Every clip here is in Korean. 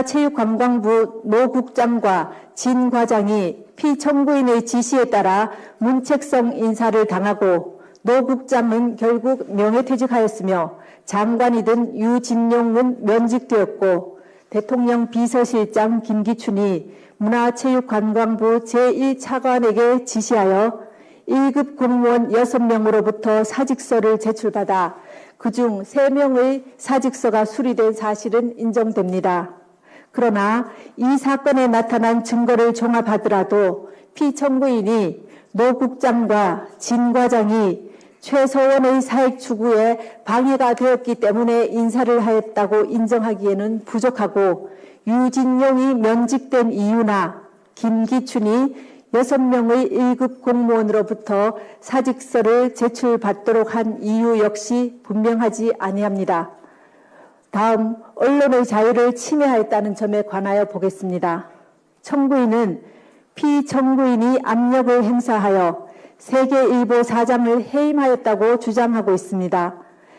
체육관광부 노 국장과 진 과장이 피청구인의 지시에 따라 문책성 인사를 당하고 노 국장은 결국 명예퇴직하였으며 장관이 된 유진용은 면직되었고 대통령 비서실장 김기춘이 문화체육관광부 제1차관에게 지시하여 1급 공무원 6명으로부터 사직서를 제출받아 그중 3명의 사직서가 수리된 사실은 인정됩니다. 그러나 이 사건에 나타난 증거를 종합하더라도 피청구인이 노 국장과 진 과장이 최서원의 사익 추구에 방해가 되었기 때문에 인사를 하였다고 인정하기에는 부족하고 유진용이 면직된 이유나 김기춘이 6명의 1급 공무원으로부터 사직서를 제출받도록 한 이유 역시 분명하지 아니합니다. 다음 언론의 자유를 침해하였다는 점에 관하여 보겠습니다. 청구인은 피청구인이 압력을 행사하여 세계일보 사장을 해임하였다고 주장하고 있습니다.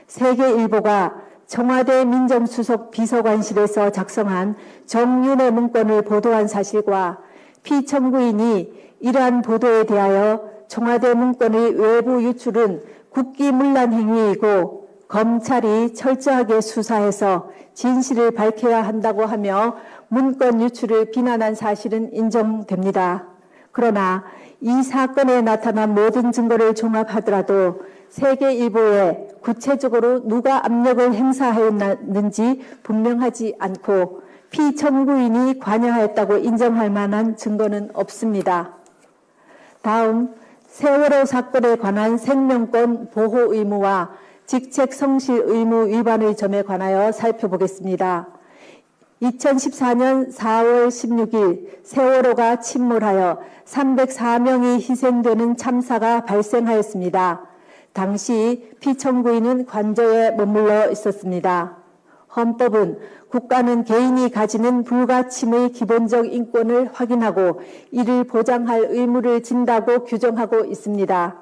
세계일보가 청와대 민정수석 비서관실에서 작성한 정윤의 문건을 보도한 사실과 피청구인이 이러한 보도에 대하여 청와대 문건의 외부 유출은 국기문란 행위이고 검찰이 철저하게 수사해서 진실을 밝혀야 한다고 하며 문건 유출을 비난한 사실은 인정됩니다. 그러나 이 사건에 나타난 모든 증거를 종합하더라도 세계일보에 구체적으로 누가 압력을 행사하였는지 분명하지 않고 피청구인이 관여하였다고 인정할 만한 증거는 없습니다. 다음 세월호 사건에 관한 생명권 보호 의무와 직책 성실 의무 위반의 점에 관하여 살펴보겠습니다. 2014년 4월 16일 세월호가 침몰하여 304명이 희생되는 참사가 발생하였습니다. 당시 피청구인은 관저에 머물러 있었습니다. 헌법은 국가는 개인이 가지는 불가침의 기본적 인권을 확인하고 이를 보장할 의무를 진다고 규정하고 있습니다.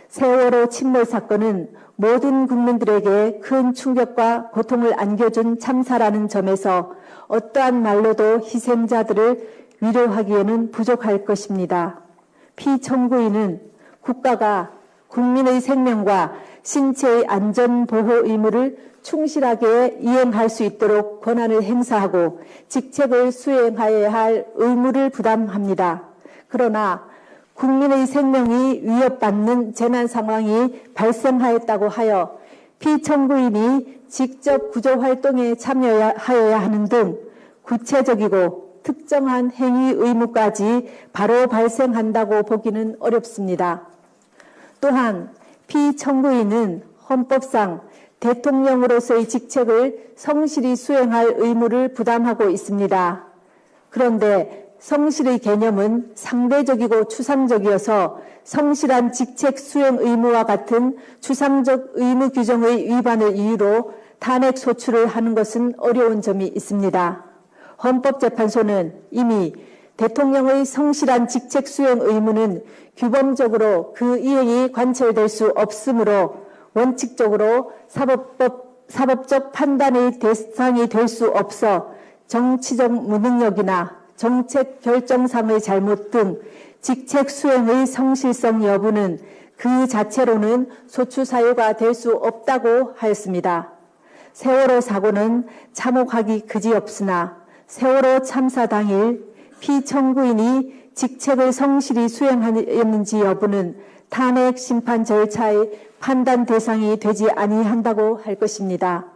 세월호 침몰 사건은 모든 국민들에게 큰 충격과 고통을 안겨준 참사라는 점에서 어떠한 말로도 희생자들을 위로하기에는 부족할 것입니다. 피청구인은 국가가 국민의 생명과 신체의 안전보호 의무를 충실하게 이행할 수 있도록 권한을 행사하고 직책을 수행하여야 할 의무를 부담합니다. 그러나 국민의 생명이 위협받는 재난 상황이 발생하였다고 하여 피청구인이 직접 구조활동에 참여하여야 하는 등 구체적이고 특정한 행위 의무까지 바로 발생한다고 보기는 어렵습니다. 또한 피청구인은 헌법상 대통령으로서의 직책을 성실히 수행할 의무를 부담하고 있습니다. 그런데 성실의 개념은 상대적이고 추상적이어서 성실한 직책 수행 의무와 같은 추상적 의무 규정의 위반을 이유로 탄핵 소추를 하는 것은 어려운 점이 있습니다. 헌법재판소는 이미 대통령의 성실한 직책 수행 의무는 규범적으로 그 이행이 관철될 수 없으므로 원칙적으로 사법적 판단의 대상이 될 수 없어 정치적 무능력이나 정책 결정상의 잘못 등 직책 수행의 성실성 여부는 그 자체로는 소추 사유가 될 수 없다고 하였습니다. 세월호 사고는 참혹하기 그지없으나 세월호 참사 당일 피청구인이 직책을 성실히 수행하였는지 여부는 탄핵 심판 절차의 판단 대상이 되지 아니한다고 할 것입니다.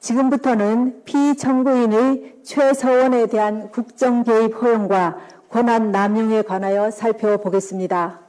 지금부터는 피청구인의 최서원에 대한 국정 개입 허용과 권한 남용에 관하여 살펴보겠습니다.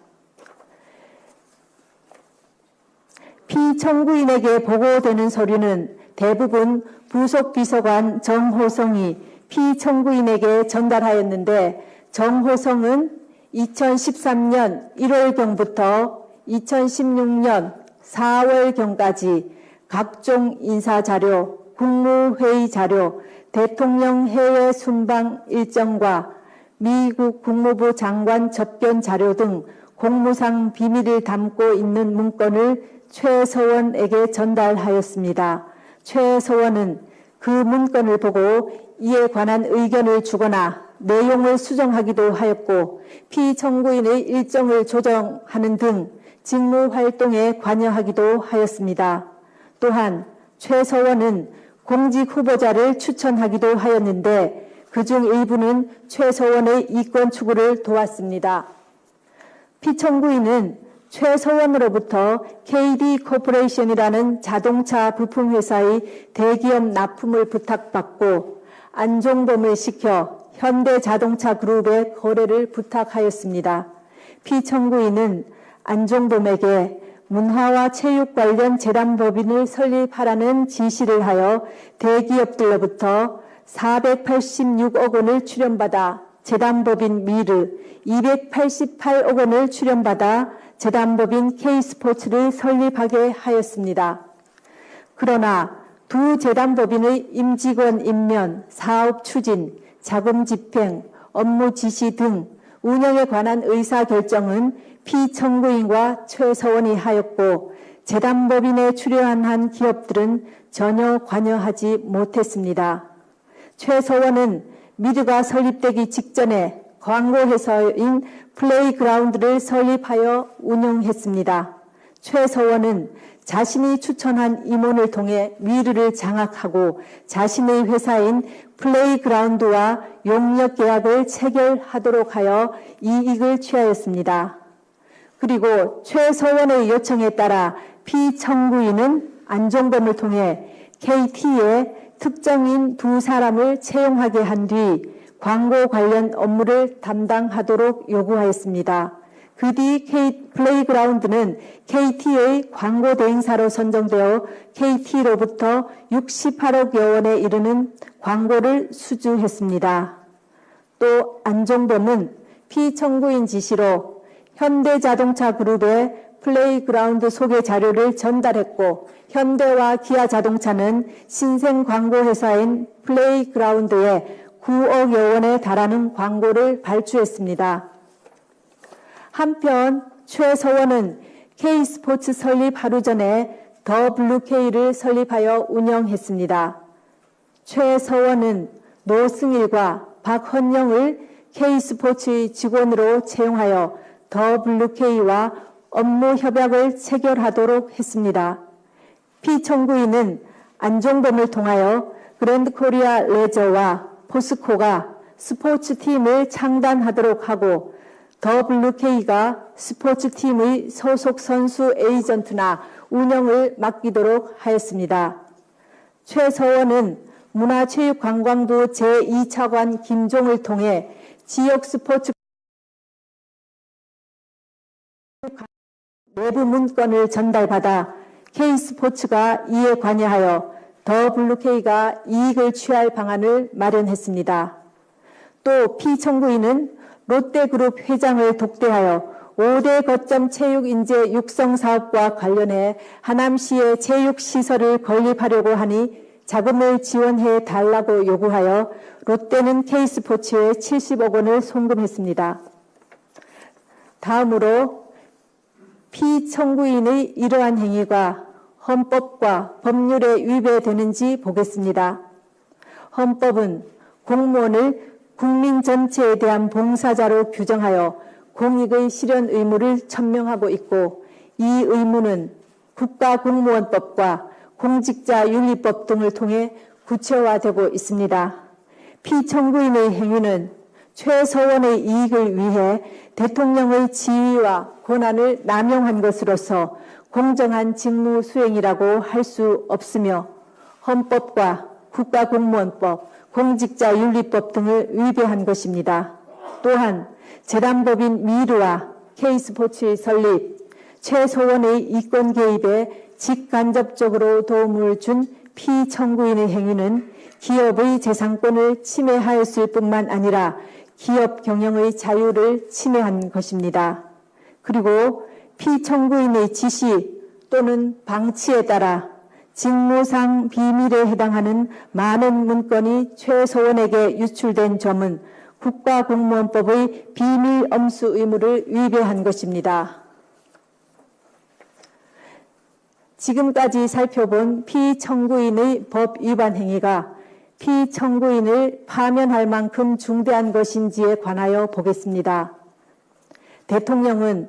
피청구인에게 보고되는 서류는 대부분 부속 비서관 정호성이 피청구인에게 전달하였는데 정호성은 2013년 1월경부터 2016년 4월경까지 각종 인사자료, 국무회의 자료, 대통령 해외 순방 일정과 미국 국무부 장관 접견 자료 등 공무상 비밀을 담고 있는 문건을 최서원에게 전달하였습니다. 최서원은 그 문건을 보고 이에 관한 의견을 주거나 내용을 수정하기도 하였고 피청구인의 일정을 조정하는 등 직무 활동에 관여하기도 하였습니다. 또한 최서원은 공직 후보자를 추천하기도 하였는데 그중 일부는 최서원의 이권 추구를 도왔습니다. 피청구인은 최서원으로부터 KD 코퍼레이션이라는 자동차 부품회사의 대기업 납품을 부탁받고 안종범을 시켜 현대자동차 그룹의 거래를 부탁하였습니다. 피청구인은 안종범에게 문화와 체육 관련 재단법인을 설립하라는 지시를 하여 대기업들로부터 486억 원을 출연받아 재단법인 미르, 288억 원을 출연받아 재단법인 K스포츠를 설립하게 하였습니다. 그러나 두 재단법인의 임직원 임면, 사업 추진, 자금 집행, 업무 지시 등 운영에 관한 의사결정은 피청구인과 최서원이 하였고 재단법인에 출연한 기업들은 전혀 관여하지 못했습니다. 최서원은 미르가 설립되기 직전에 광고회사인 플레이그라운드를 설립하여 운영했습니다. 최서원은 자신이 추천한 임원을 통해 미르를 장악하고 자신의 회사인 플레이그라운드와 용역 계약을 체결하도록 하여 이익을 취하였습니다. 그리고 최서원의 요청에 따라 피청구인은 안종범을 통해 KT에 특정인 두 사람을 채용하게 한 뒤 광고 관련 업무를 담당하도록 요구하였습니다. 그 뒤 플레이그라운드는 KT의 광고 대행사로 선정되어 KT로부터 68억여 원에 이르는 광고를 수주했습니다. 또 안종범은 피청구인 지시로 현대자동차 그룹의 플레이그라운드 소개 자료를 전달했고 현대와 기아자동차는 신생 광고회사인 플레이그라운드에 9억여 원에 달하는 광고를 발주했습니다. 한편 최서원은 K스포츠 설립 하루 전에 더 블루K를 설립하여 운영했습니다. 최서원은 노승일과 박헌영을 K스포츠의 직원으로 채용하여 더 블루K와 업무 협약을 체결하도록 했습니다. 피청구인은 안종범을 통하여 그랜드코리아 레저와 포스코가 스포츠팀을 창단하도록 하고 더블유K가 스포츠팀의 소속 선수 에이전트나 운영을 맡기도록 하였습니다. 최서원은 문화체육관광부 제2차관 김종을 통해 지역 스포츠 내부 문건을 전달받아 K스포츠가 이에 관여하여 더블유K가 이익을 취할 방안을 마련했습니다. 또 피청구인은 롯데그룹 회장을 독대하여 5대 거점 체육인재 육성 사업과 관련해 하남시에 체육시설을 건립하려고 하니 자금을 지원해 달라고 요구하여 롯데는 K스포츠에 70억 원을 송금했습니다. 다음으로 피청구인의 이러한 행위가 헌법과 법률에 위배되는지 보겠습니다. 헌법은 공무원을 국민 전체에 대한 봉사자로 규정하여 공익의 실현 의무를 천명하고 있고 이 의무는 국가공무원법과 공직자윤리법 등을 통해 구체화되고 있습니다. 피청구인의 행위는 최서원의 이익을 위해 대통령의 지위와 권한을 남용한 것으로서 공정한 직무 수행이라고 할 수 없으며 헌법과 국가공무원법, 공직자윤리법 등을 위배한 것입니다. 또한 재단법인 미르와 K스포츠의 설립, 최서원의 이권 개입에 직간접적으로 도움을 준 피청구인의 행위는 기업의 재산권을 침해하였을 뿐만 아니라 기업 경영의 자유를 침해한 것입니다. 그리고 피청구인의 지시 또는 방치에 따라 직무상 비밀에 해당하는 많은 문건이 최서원에게 유출된 점은 국가공무원법의 비밀 엄수 의무를 위배한 것입니다. 지금까지 살펴본 피청구인의 법 위반 행위가 피청구인을 파면할 만큼 중대한 것인지에 관하여 보겠습니다. 대통령은